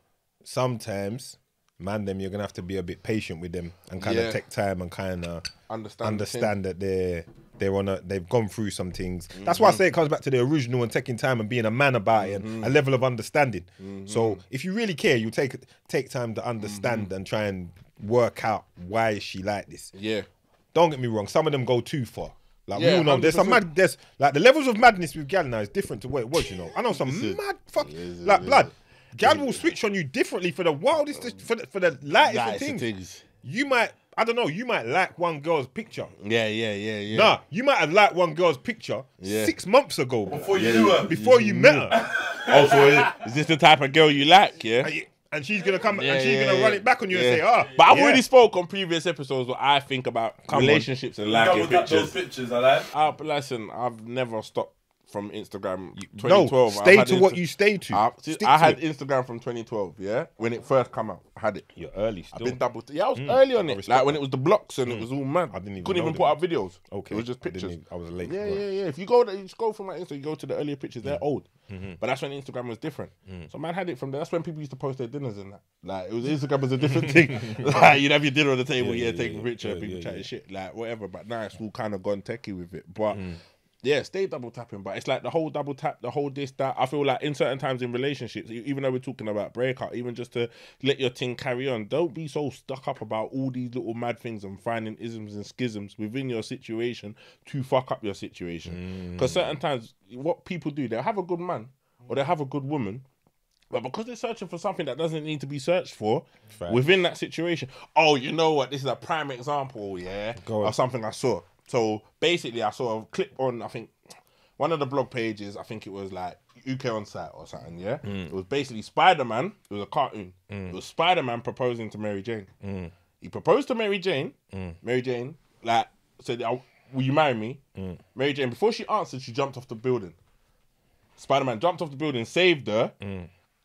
sometimes, man, you're going to have to be a bit patient with them and kind of take time and kind of understand that they've gone through some things. That's why I say it comes back to the original and taking time and being a man about it and a level of understanding. So if you really care, you take time to understand and try and work out why is she like this. Yeah. Don't get me wrong, some of them go too far. Like we all know, there's like the levels of madness with gal now is different to what it was, you know. I know some mad fuck like blood. Gal will switch on you differently for the wildest, for the lightest of things. You might, I don't know, you might like one girl's picture. Yeah. Nah, you might have liked one girl's picture 6 months ago. Before you knew her. Before you met her. Also, is this the type of girl you like, yeah? And she's gonna come and she's gonna run it back on you and say, But I've already spoke on previous episodes what I think about relationships and liking pictures. Pictures, I like. But listen, I've never stopped from Instagram. 2012. No, stay to what you stay to. I had Instagram from 2012. Yeah, when it first came out, I had it. You're early still. I've been double. I was early on it. Like when it was the blocks and it was all mad. Couldn't even put up videos. Okay, it was just pictures. I was late. Yeah. If you go, you scroll from my Insta, you go to the earlier pictures. They're old. But that's when Instagram was different. So man had it from there. That's when people used to post their dinners and that. Like it was Instagram was a different thing. Like you'd have your dinner on the table, take a picture, people chatting shit, like whatever. But now it's all kind of gone techie with it. But yeah, stay double tapping. But it's like the whole double tap, the whole this, that. I feel like in certain times in relationships, even though we're talking about breakup, even just to let your thing carry on, don't be so stuck up about all these little mad things and finding isms and schisms within your situation to fuck up your situation. Because certain times, what people do, they'll have a good man or they'll have a good woman, but because they're searching for something that doesn't need to be searched for within that situation. Oh, you know what? This is a prime example, of something I saw. So basically, I saw a clip on, I think, one of the blog pages. I think it was like UK on site or something. Yeah, it was basically Spider-Man. It was a cartoon. It was Spider-Man proposing to Mary Jane. He proposed to Mary Jane. Mary Jane said, "Will you marry me?" Mary Jane, before she answered, she jumped off the building. Spider-Man jumped off the building, saved her.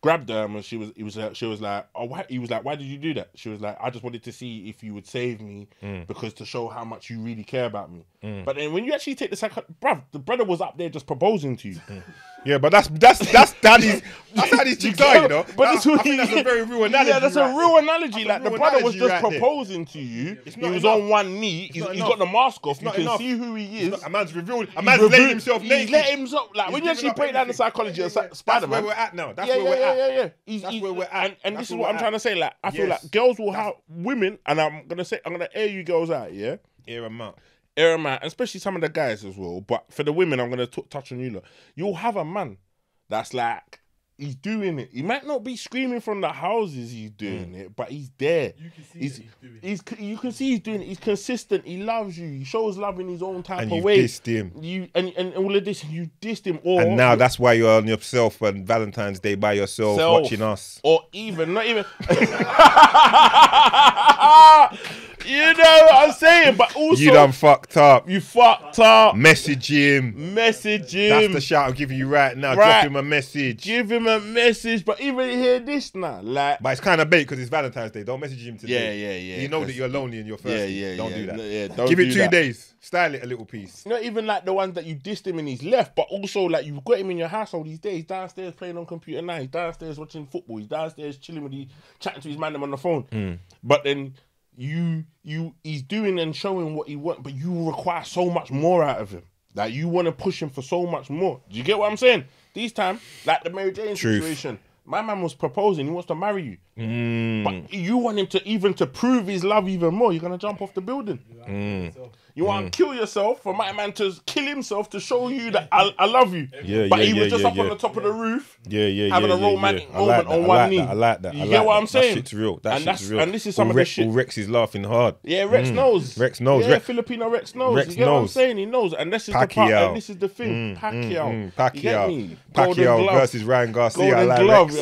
Grabbed her and she was like, oh, why? He was like, why did you do that? She was like, I just wanted to see if you would save me because to show how much you really care about me. But then when you actually take the second, bruv, the brother was up there just proposing to you. Yeah, but that's daddy's. That's how these chicks are, you know. But I think that's a very real analogy. Yeah, that's a real analogy. Like the brother was just proposing to you. He was on one knee. He's got the mask off. You can see who he is. A man's revealed. A man's letting himself naked. He's let himself. Like when you actually break down the psychology of Spider-Man. That's where we're at now. That's where we're at. That's where we're at. And this is what I'm trying to say. Like I feel like girls will have women, and I'm gonna air you girls out. Yeah, air them out. Air them out, especially some of the guys as well. But for the women, I'm gonna touch on you lot. You'll have a man that's like, he's doing it. He might not be screaming from the houses he's doing it, but he's there. You can see he's doing it. You can see he's doing it. He's consistent. He loves you. He shows love in his own type of way. And you dissed him. And all of this, and you dissed him. And now that's why you're on yourself on Valentine's Day by yourself watching us. Or even, not even. You know what I'm saying? But also, You done fucked up. you fucked up. Message him. Message That's him. the shout I'm giving you right now. Right. Drop him a message. Give him a message. But even hear this now, like. But it's kind of bait because it's Valentine's Day. Don't message him today. Yeah. You know that you're lonely in your first. Don't do that. Yeah, don't Give it do 2 that. days. Style it a little piece. Not even like the ones that you dissed him and he's left, but also like you've got him in your household these days. He's downstairs playing on computer now. He's downstairs watching football. He's downstairs chilling with chatting to his man on the phone. But then he's doing and showing what he wants, but you require so much more out of him. Like you want to push him for so much more. Do you get what I'm saying? These time, like the Mary Jane situation. My man was proposing. He wants to marry you. But you want him to prove his love even more. You're going to jump off the building. You want to kill yourself for my man to kill himself to show you that I love you. But he was just up on the top of the roof. Having a romantic moment on one knee. I like that. You get what I'm saying? That shit's real. That shit's real. And this is some of the shit. Rex is laughing hard. Yeah, Rex knows. Rex knows. Yeah, Filipino Rex knows. Rex You get what I'm knows. saying? He knows. And this is the part. And this is the thing. Pacquiao. You get me? Pacquiao versus Ryan Garcia. Golden I like glove.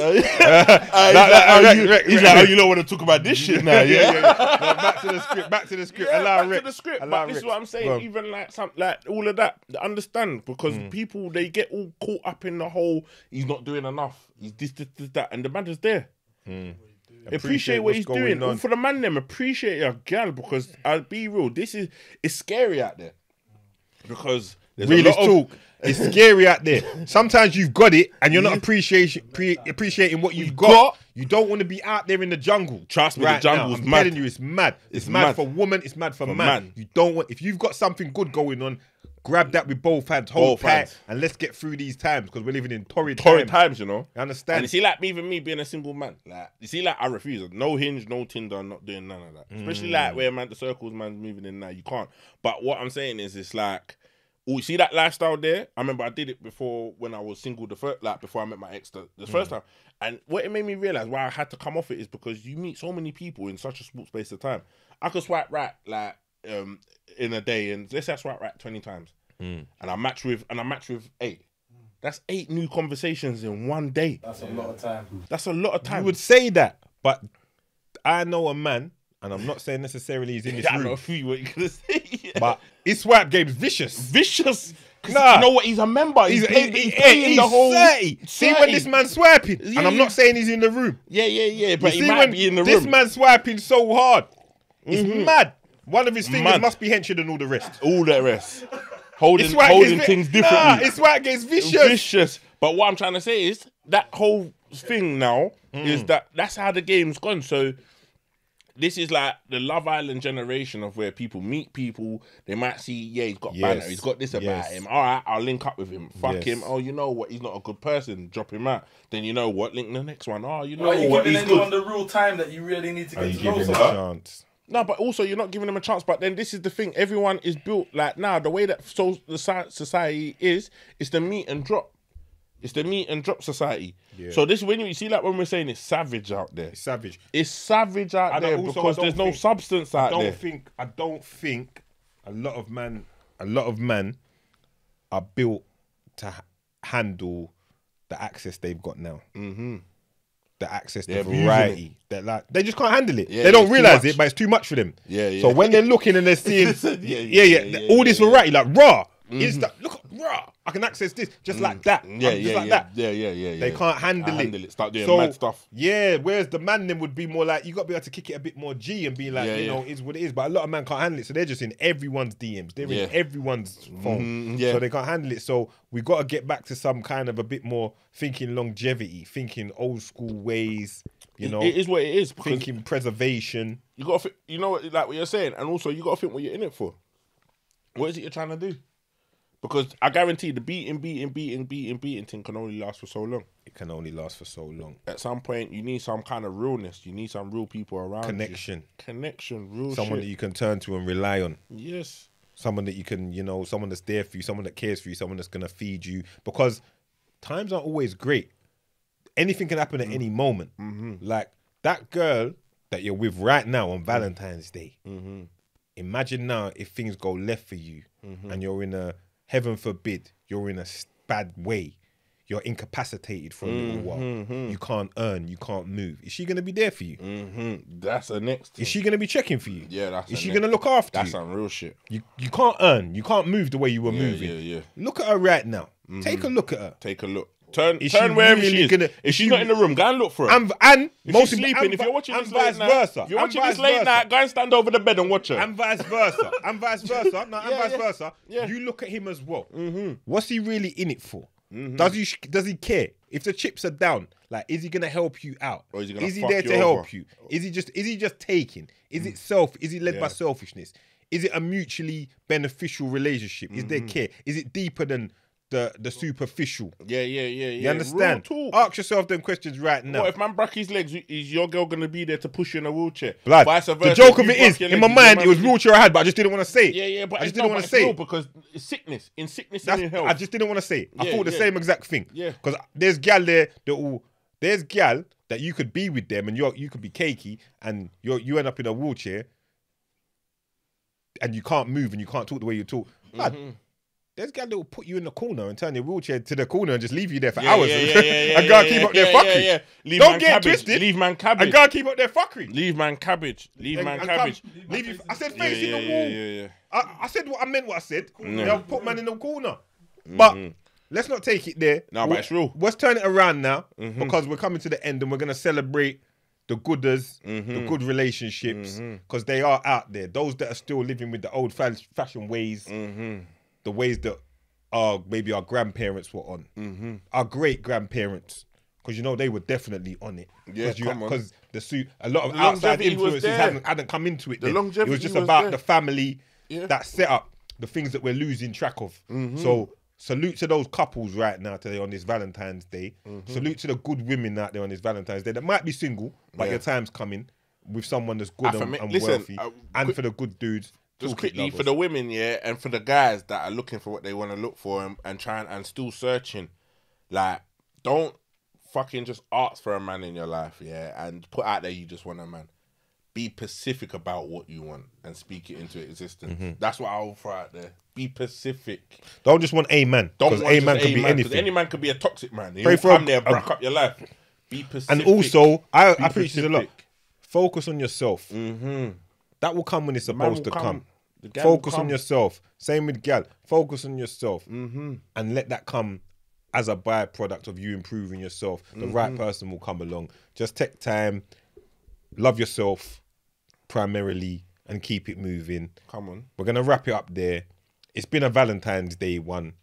Rex. He's like, you don't want to talk about this shit now, yeah? No, back to the script. Back to the script. Allow Rex. To the script. Allow But this is Rex. what I'm saying. Go on. Even like all of that, understand, because people, they get all caught up in the whole, he's not doing enough. He's this, that. And the man is there. Appreciate what he's doing. on. For the man, them appreciate your gal, because I'll be real. It's scary out there, because there's Realist a lot of, talk. It's scary out there. Sometimes you've got it and you're not appreciating what you've got. You don't want to be out there in the jungle. Trust me, right the jungle's now. I'm mad. telling you, it's mad. It's mad mad for woman. It's mad for man. man. You don't want. If you've got something good going on, grab that with both hands. Hold Both tight hands. and let's get through these times because we're living in torrid times, you know. You understand? And you see, like even me being a single man, like you see, like I refuse. No Hinge, no Tinder, I'm not doing none of that. Especially like where the circles man's moving in now, you can't. But what I'm saying is, it's like, oh, you see that lifestyle there? I remember I did it before when I was single, before I met my ex, the first time. And what it made me realize why I had to come off it is because you meet so many people in such a small space of time. I could swipe right like in a day, and let's say I swipe right 20 times, and I match with 8. That's 8 new conversations in one day. That's a lot of time. That's a lot of time. You would say that, but I know a man, and I'm not saying necessarily he's in this I know room, what you're gonna say. but his swipe game's vicious. Vicious. Nah. You know what? He's a member. He's He's paying the whole 30. See when this man's swiping, and I'm not saying he's in the room. Yeah. But You he see might when be in the this room. man's swiping so hard, it's mad. One of his fingers Mad. must be henchier than all the rest. All the rest. Holding His swipe gets things Nah, differently. his swipe gets vicious. Vicious. But what I'm trying to say is that whole thing now is that's how the game's gone. So this is like the Love Island generation of where people meet people. They might see, he's got banner. He's got this about him. All right, I'll link up with him. Fuck him. Oh, you know what? He's not a good person. Drop him out. Then you know what? Link the next one. Oh, you know Are you what? giving He's anyone good. the real time that you really need to Are get you to know giving him a someone? chance? No, but also you're not giving them a chance. But then this is the thing: everyone is built like now. The way that the society is, it's the meet and drop. It's the meet and drop society. Yeah. So this, when you see, like when we're saying it's savage out there, It's savage. it's savage out there also, because I don't there's no think- substance out there. I don't think a lot of men are built to handle the access they've got now. The access, the They're abusing variety. They just can't handle it. Yeah, they don't it's too realize much. it, but it's too much for them. Yeah. So when they're looking and they're seeing, Yeah, all this variety, like raw, is that look raw? I can access this just like that. Yeah. They can't handle it. Start doing So, mad stuff. Yeah, whereas the man then would be more like, you got to be able to kick it a bit more G and be like, Yeah, you know, yeah. it's what it is. But a lot of men can't handle it. So they're just in everyone's DMs. They're Yeah. in everyone's phone. yeah. So they can't handle it. So we got to get back to some kind of a bit more thinking longevity, thinking old school ways, you know, It is what it is. Because thinking preservation. you got to, you know, like what you're saying, and also you got to think what you're in it for. What is it you're trying to do? Because I guarantee the beating thing can only last for so long. It can only last for so long. At some point, you need some kind of realness. You need some real people around. Connection. Real Someone that shit. you can turn to and rely on. Yes. Someone that you can, you know, someone that's there for you, someone that cares for you, someone that's going to feed you. Because times aren't always great. Anything can happen at any moment. Like that girl that you're with right now on Valentine's Day. Imagine now if things go left for you and you're in a, heaven forbid, you're in a bad way. you're incapacitated for a little while. You can't earn, you can't move. Is she going to be there for you? That's the next thing. Is she going to be checking for you? Yeah, that's Is the she next going to look after That's you? some real shit. You can't earn, you can't move the way you were moving. Yeah. Look at her right now. Take a look at her. Take a look. Turn Is she wherever really she is. gonna- If she's not in the room, go and look for her. And If most she's sleeping, if you're watching this vice late night, versa. if you're and watching vice this late versa. night, go and stand over the bed and watch her. And vice versa. And vice versa. No, and Yeah, vice yeah. versa. Yeah. You look at him as well. What's he really in it for? Does he care? If the chips are down, like, is he gonna help you out? Or is he gonna is he fuck there you to over? help you? Is he just taking? Is it Is he led by selfishness? Is it a mutually beneficial relationship? Is there care? Is it deeper than the superficial? Yeah. You understand? Real talk. Ask yourself them questions right now. What if man break his legs? Is your girl gonna be there to push you in a wheelchair? Blood. Vice The versa, joke if of you it is, break your in my legs, mind, your it was man- wheelchair I had, but I just didn't want to say it. Yeah, but I just didn't want to say it. because it's sickness, in and in health. I just didn't want to say it. I Yeah, thought the yeah. same exact thing. Yeah. Because there's gal there there's gal that you could be with them and you could be cakey and you end up in a wheelchair and you can't move and you can't talk the way you talk. Lad, there's gal that will put you in the corner and turn your wheelchair to the corner and just leave you there for hours and go and keep up their fuckery. Leave Don't man get cabbage. twisted. Leave man And cabbage. go and keep up their fuckery. Leave man cabbage. Leave man And cabbage. leave you. I said face in the wall. Yeah. I said what I meant. What I said. No. They'll put man in the corner. But let's not take it there. No, but it's real. Let's turn it around now because we're coming to the end and we're gonna celebrate the gooders, the good relationships, because they are out there. Those that are still living with the old-fashioned ways, the ways that maybe our grandparents were on, our great-grandparents. Because they were definitely on it. Yeah, come on. Because a lot of The outside longevity was influences there. hadn't come into it. The then. longevity It was just was about there. the family Yeah. that set up the things that we're losing track of. So salute to those couples right now today on this Valentine's Day. Salute to the good women out there on this Valentine's Day that might be single, but your time's coming with someone that's good and listen, wealthy. And for the good dudes. Just talk it, quickly lovers. for the women, and for the guys that are looking for what they want to look for and trying and still searching, like, don't fucking just ask for a man in your life, and put out there you just want a man. Be specific about what you want and speak it into existence. That's what I'll throw out there. Be specific. Don't just want a man. Don't Because want a just man can be man, 'cause anything. any man could be a toxic man. He'll Pray for come there, break up your life. Be specific. And also, I Be preach this a lot. specific. Focus on yourself. That will come when it's supposed will to come. come. The gal will Focus on come. yourself. Same with gal. Focus on yourself. And let that come as a byproduct of you improving yourself. The right person will come along. Just take time. Love yourself primarily and keep it moving. Come on. We're going to wrap it up there. It's been a Valentine's Day one.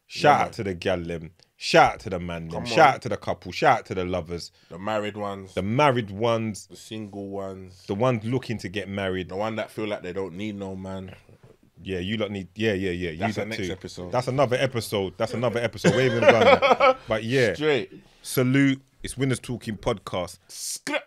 Shout out to the gal them. Shout out to the man them. Shout out to the couple. Shout out to the lovers. The married ones, The married ones. the single ones, The ones looking to get married. the one that feel like they don't need no man. Yeah, you lot need. Yeah. You That's the lot next too. episode. That's another episode. We ain't even done that. But yeah, Straight. salute. It's Winners Talking Podcast. Script.